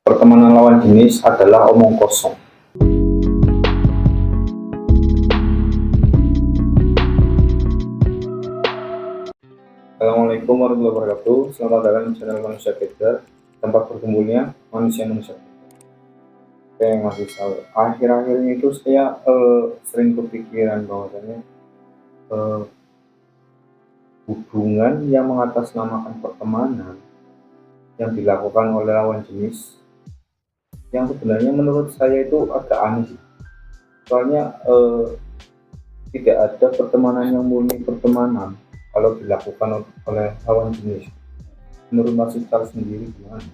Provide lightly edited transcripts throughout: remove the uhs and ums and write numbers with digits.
pertemanan lawan jenis adalah omong kosong. Assalamualaikum warahmatullahi wabarakatuh. Selamat datang di channel Manusia Kejar, tempat berkumpulnya manusia-manusia. Oke, Mas Rizal, akhir-akhir ini itu saya sering kepikiran bahwasanya hubungan yang mengatasnamakan pertemanan yang dilakukan oleh lawan jenis yang sebenarnya menurut saya itu agak aneh sih. Soalnya tidak ada pertemanan yang murni pertemanan kalau dilakukan oleh lawan jenis. Menurut Mas Ical sendiri gimana?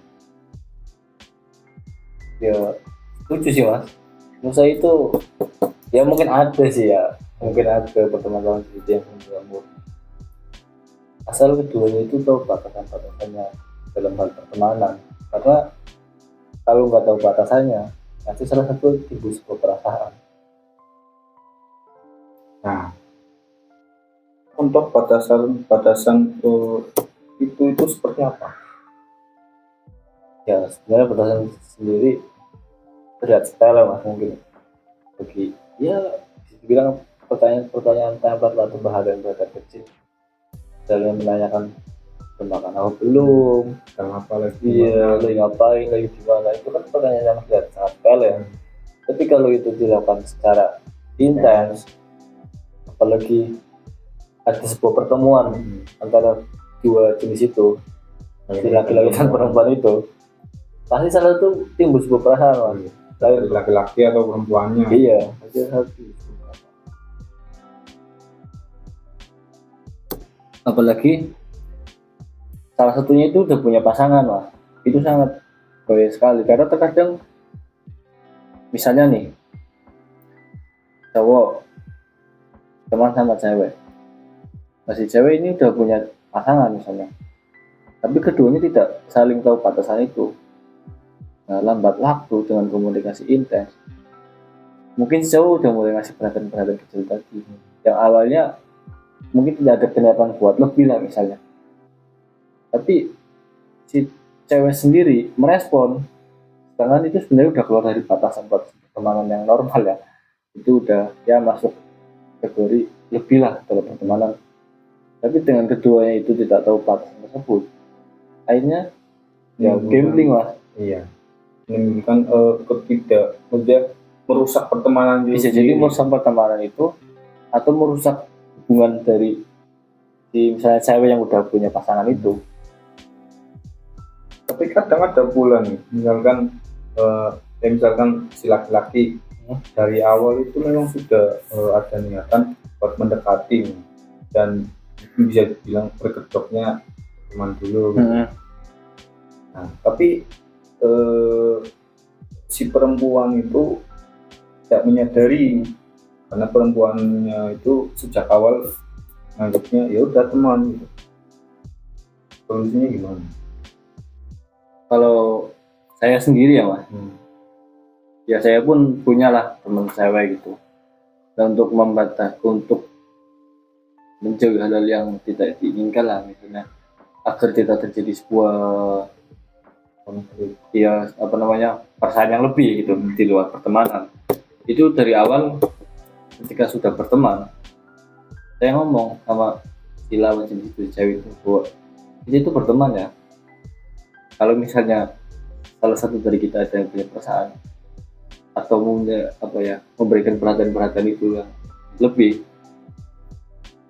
Ya setuju sih mas. Menurut saya itu ya mungkin ada sih ya, mungkin ada pertemanan gitu yang mengganggu. Asal keduanya itu tahu batasan-batasannya dalam hal pertemanan. Karena kalau nggak tahu batasannya, nanti salah satu timbul sebuah perasaan. Nah, untuk batasan itu seperti apa? Ya sebenarnya batasan sendiri terlihat sepele mas, mungkin bagi ya bisa dibilang pertanyaan template atau bahagian kecil dalam menanyakan makan apa belum, Kenapa lagi? iya lagi ngapain, lagi di mana, itu kan pertanyaan yang terlihat sangat sepele. Tapi kalau itu dilakukan secara intens, apalagi ada sebuah pertemuan antara dua jenis itu, si laki-laki dan perempuan itu, pasti salah satu timbul sebuah perasaan mas. Dari laki-laki atau perempuannya? Iya, pasti satu. Apalagi salah satunya itu udah punya pasangan mas, itu sangat bahaya sekali. Karena terkadang misalnya nih cowok teman sama cewek, masih cewek ini udah punya pasangan misalnya, tapi keduanya tidak saling tahu batasan itu. Nah, lambat waktu dengan komunikasi intens, mungkin si cowok udah mulai ngasih perhatian kecil tadi yang awalnya mungkin tidak ada kenyataan buat lebih lah misalnya, tapi si cewek sendiri merespon, sedangkan itu sebenarnya udah keluar dari batasan pertemanan yang normal ya. Itu udah ya masuk kategori lebih lah dalam pertemanan. Tapi dengan keduanya itu tidak tahu batasan tersebut, akhirnya ya gambling mas. Iya, menimbulkan merusak pertemanan Bisa jadi merusak pertemanan itu atau merusak hubungan dari si misalnya cewek yang udah punya pasangan itu. Tapi kadang ada pula nih, misalkan si laki-laki dari awal itu memang sudah ada niatan buat mendekati dan bisa dibilang berkedoknya teman dulu gitu. Nah, tapi si perempuan itu tidak menyadari, karena perempuannya itu sejak awal anggapnya ya udah teman gitu. Solusinya gimana? Kalau saya sendiri ya mas, ya saya pun punyalah teman cewek gitu, dan untuk untuk mencegah hal-hal yang tidak diinginkan lah, misalnya agar tidak terjadi sebuah ya apa namanya perasaan yang lebih gitu di luar pertemanan. Itu dari awal ketika sudah berteman, saya ngomong sama si lawan jenis itu, cewek itu, bahwa itu berteman ya, kalau misalnya salah satu dari kita ada yang punya perasaan atau memberikan perhatian itu yang lebih,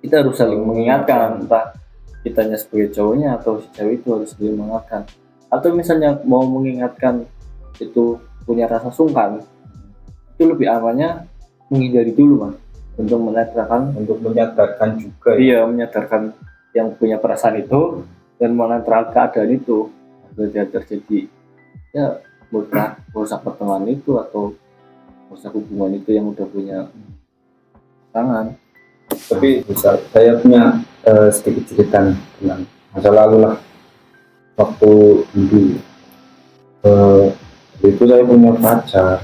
kita harus saling mengingatkan, entah kitanya sebagai cowoknya atau si cewek itu harus saling mengingatkan. Atau misalnya mau mengingatkan itu punya rasa sungkan, itu lebih amannya menghindari dulu mas, untuk menyadarkan juga. Iya, menyadarkan yang punya perasaan itu dan menetralkan keadaan itu agar terjadi ya merusak pertemanan itu atau merusak hubungan itu yang udah punya pasangan. Tapi bisa saya punya sedikit cerita tentang masa lalu lah. Waktu dulu itu saya punya pacar,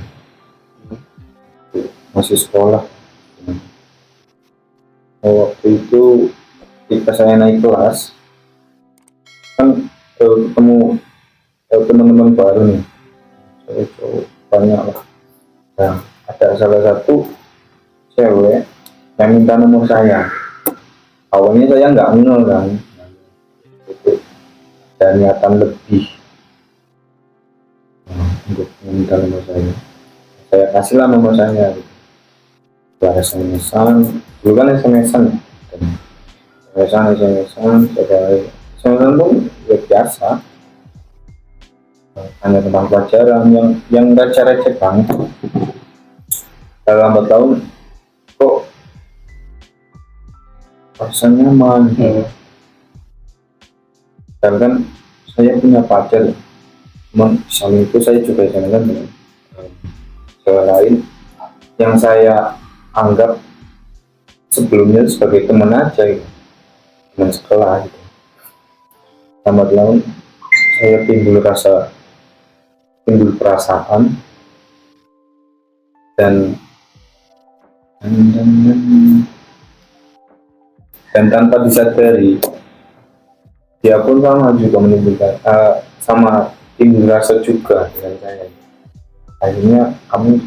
masih sekolah. Waktu itu ketika saya naik kelas kan ketemu teman-teman baru nih, cowok banyak lah. Nah, ada salah satu cewek yang minta nomor saya. Awalnya saya nggak kenal kan, itu ada niatan lebih untuk meminta nomor saya. Saya kasihlah nomor saya. Setelah SMS-an, dulu kan SMS-an ya. SMS-an, SMS-an pun ya biasa, hanya tentang pelajaran yang receh-receh banget. Dalam bertahun kok rasanya nyaman. Dan kan saya punya pacar, cuman samping itu saya juga jalan dengan cewek lain yang saya anggap sebelumnya sebagai teman aja gitu, teman sekolah gitu. Lambat laun saya timbul perasaan dan dan tanpa disadari dia pun sama juga menimbulkan sama timbul rasa juga dengan saya. Akhirnya kami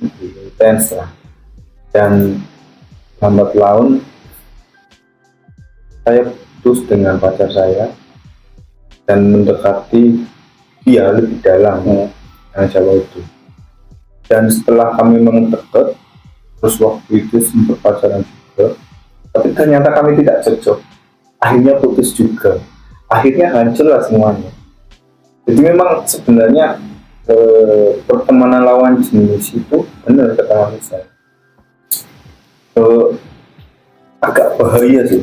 intens lah, dan lambat laun saya putus dengan pacar saya dan mendekati dia lebih dalam dengan Jawa itu. Dan setelah kami mendekat, terus waktu itu sempat pacaran juga, tapi ternyata kami tidak cocok, akhirnya putus juga, akhirnya hancur lah semuanya. Jadi memang sebenarnya pertemanan lawan jenis itu benar kata saya, agak bahaya sih.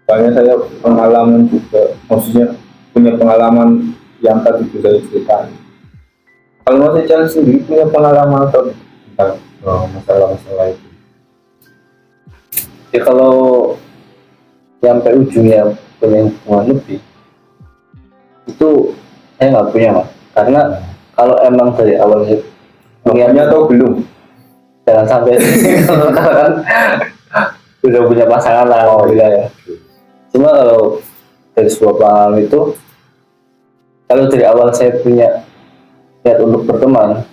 Soalnya saya pengalaman juga, maksudnya punya pengalaman yang tadi bisa ceritakan. Kalau Mas Ical sendiri punya pengalaman atau tentang masalah-masalah itu? Ya kalau sampai ujungnya punya hubungan lebih, itu saya nggak punya Mas. Karena kalau emang dari awal sih Punya atau belum? jangan sampai kalau kan udah punya pasangan lah ya. Cuma kalau dari sebuah pengalaman itu, kalau dari awal saya punya niat untuk berteman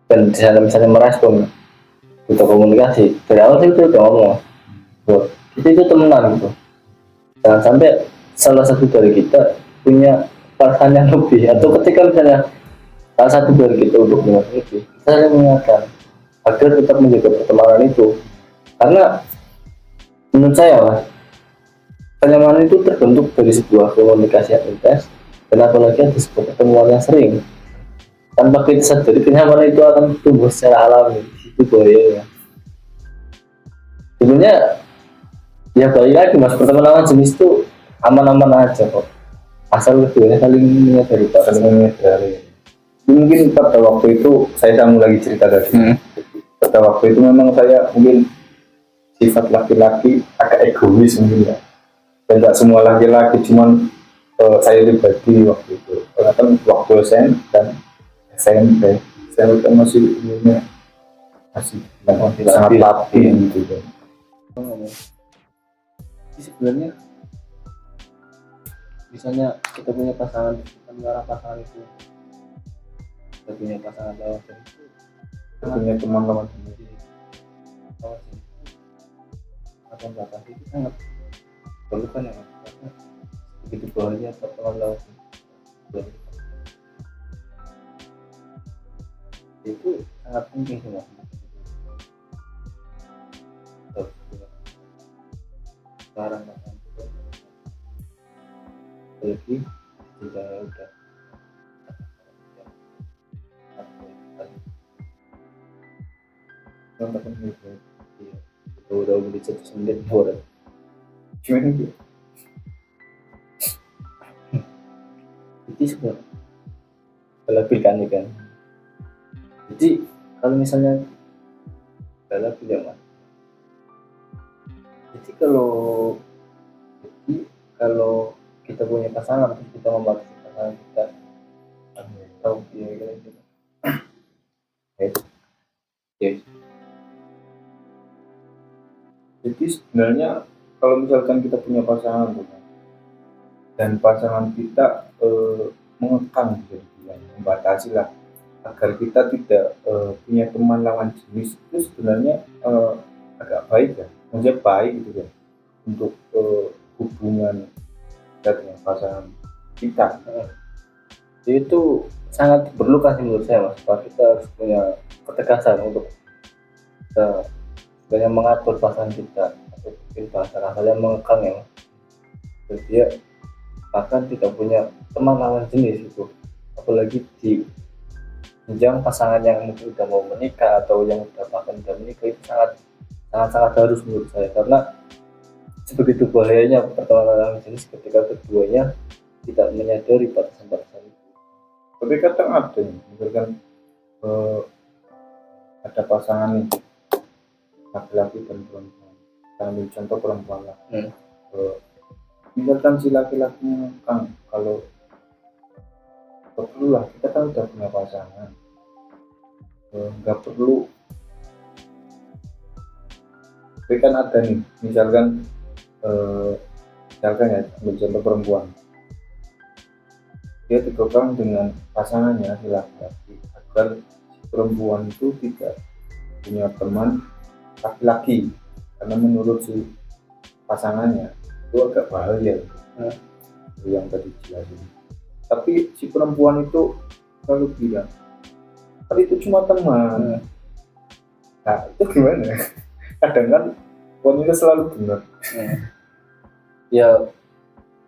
dan di sana misalnya merespon kita komunikasi, dari awal sih itu udah ngomong bahwa kita itu temenan gitu. Jangan sampai salah satu dari kita punya perasaan yang lebih, atau ketika misalnya salah satu dari kita untuk punya lebih, kita saling mengingatkan agar tetap menjaga pertemanan itu. Karena menurut saya Mas, kenyamanan itu terbentuk dari sebuah komunikasi yang intens, dan apalagi ada sebuah pertemuan yang sering. Tanpa kita sadari, kenyamanan itu akan tumbuh secara alami. Itu bahayanya. Sebenarnya ya balik lagi Mas, pertemanan jenis itu aman-aman aja kok, asal keduanya saling menyadari. Mungkin pada waktu itu saya sambung lagi cerita tadi. Pada waktu itu memang saya mungkin sifat laki-laki agak egois mungkin ya, dan tidak semua laki-laki, cuman saya pribadi waktu itu, karena kan waktu SM dan SMP saya kan masih umurnya masih sangat labil gitu kan. Jadi sebenarnya misalnya kita punya pasangan, kita mengarah pasangan itu, kita punya pasangan lawan jenis itu, Saya punya teman-teman sendiri. lawan jenis itu akan batasi itu sangat perlukan ya Mas, karena begitu bahaya pertemuan lawan jenis itu sangat penting sih Mas. Sekarang apalagi jika udah Teman-teman gitu. udah beli 1 bulan Gimana gitu? itu sebenarnya lebih kan. Jadi kalau misalnya dalam ya Mas, jadi kalau kita punya pasangan terus kita membatasi pasangan kita atau kira-kira gitu. Yes. Jadi sebenarnya kalau misalkan kita punya pasangan tuh, dan pasangan kita mengekang, bisa dibilang membatasi lah, agar kita tidak punya teman lawan jenis itu sebenarnya agak baik ya, maksudnya baik gitu ya, untuk hubungan kita dengan pasangan kita. Itu sangat diperlukan sih menurut saya Mas, bahwa kita harus punya ketegasan untuk kita sebenarnya mengatur pasangan kita, atau mungkin bahasa kasarnya mengekang ya Mas. Jadi dia bahkan tidak punya teman lawan jenis itu, apalagi di jenjang pasangan yang mungkin udah mau menikah atau yang udah bahkan udah menikah, itu sangat harus menurut saya, karena sebegitu bahayanya pertemanan lawan jenis ketika keduanya tidak menyadari batasan-batasan itu. Tapi kadang ada nih, misalkan ada pasangan nih, laki-laki dan perempuan, kita ambil contoh perempuan lah. Misalkan si laki-lakinya kan, kalau perlu lah, kita kan udah punya pasangan, nggak perlu. Tapi kan ada nih, misalkan ya, ambil contoh perempuan, dia dikekang dengan pasangannya si laki-laki agar si perempuan itu tidak punya teman laki-laki, karena menurut si pasangannya itu agak bahaya, itu yang tadi jelasin. Tapi si perempuan itu selalu bilang, tapi itu cuma teman. Nah itu gimana? Kadang kan wanita selalu benar. Ya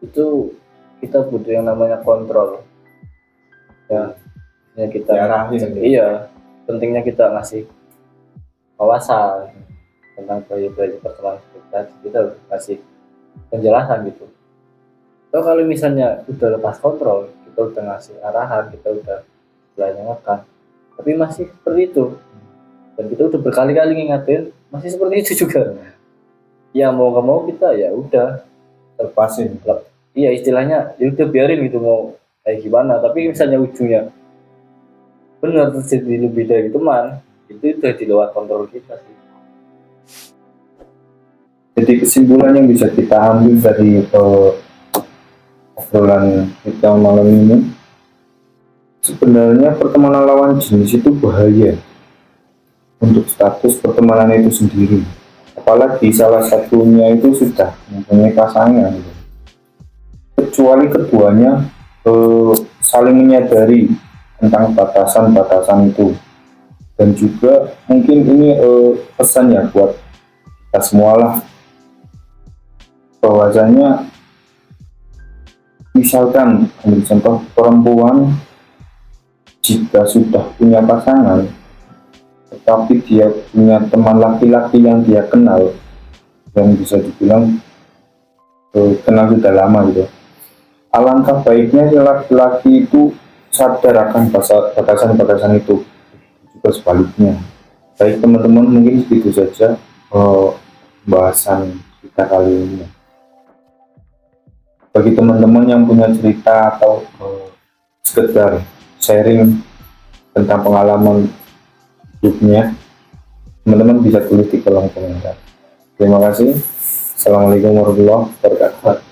itu kita butuh yang namanya kontrol ya kita Diarahin. Iya, pentingnya kita ngasih wawasan tentang bahaya-bahaya pertemanan kita harus kasih penjelasan gitu. So, kalau misalnya udah lepas kontrol, kita udah ngasih arahan, kita udah belajar ngekang, tapi masih seperti itu, dan kita udah berkali-kali ngingatin masih seperti itu juga, ya mau gak mau kita ya udah Lepasin. Iya, istilahnya ya udah biarin gitu, mau kayak gimana. Tapi misalnya ujungnya benar terjadi lebih dari teman, itu udah di luar kontrol kita sih. Jadi kesimpulan yang bisa kita ambil dari obrolan kita malam ini, sebenarnya pertemanan lawan jenis itu bahaya untuk status pertemanan itu sendiri, apalagi salah satunya itu sudah mempunyai pasangan, kecuali keduanya saling menyadari tentang batasan-batasan itu. Dan juga mungkin ini pesan ya buat kita semua lah, bahwasanya misalkan ambil contoh perempuan, jika sudah punya pasangan tetapi dia punya teman laki-laki yang dia kenal, yang bisa dibilang kenal sudah lama gitu, alangkah baiknya si laki-laki itu sadar akan batasan-batasan itu. Juga sebaliknya. Baik teman-teman, mungkin begitu saja pembahasan kita kali ini. Bagi teman-teman yang punya cerita atau sekedar sharing tentang pengalaman hidupnya, teman-teman bisa tulis di kolom komentar. Terima kasih. Assalamualaikum warahmatullahi wabarakatuh.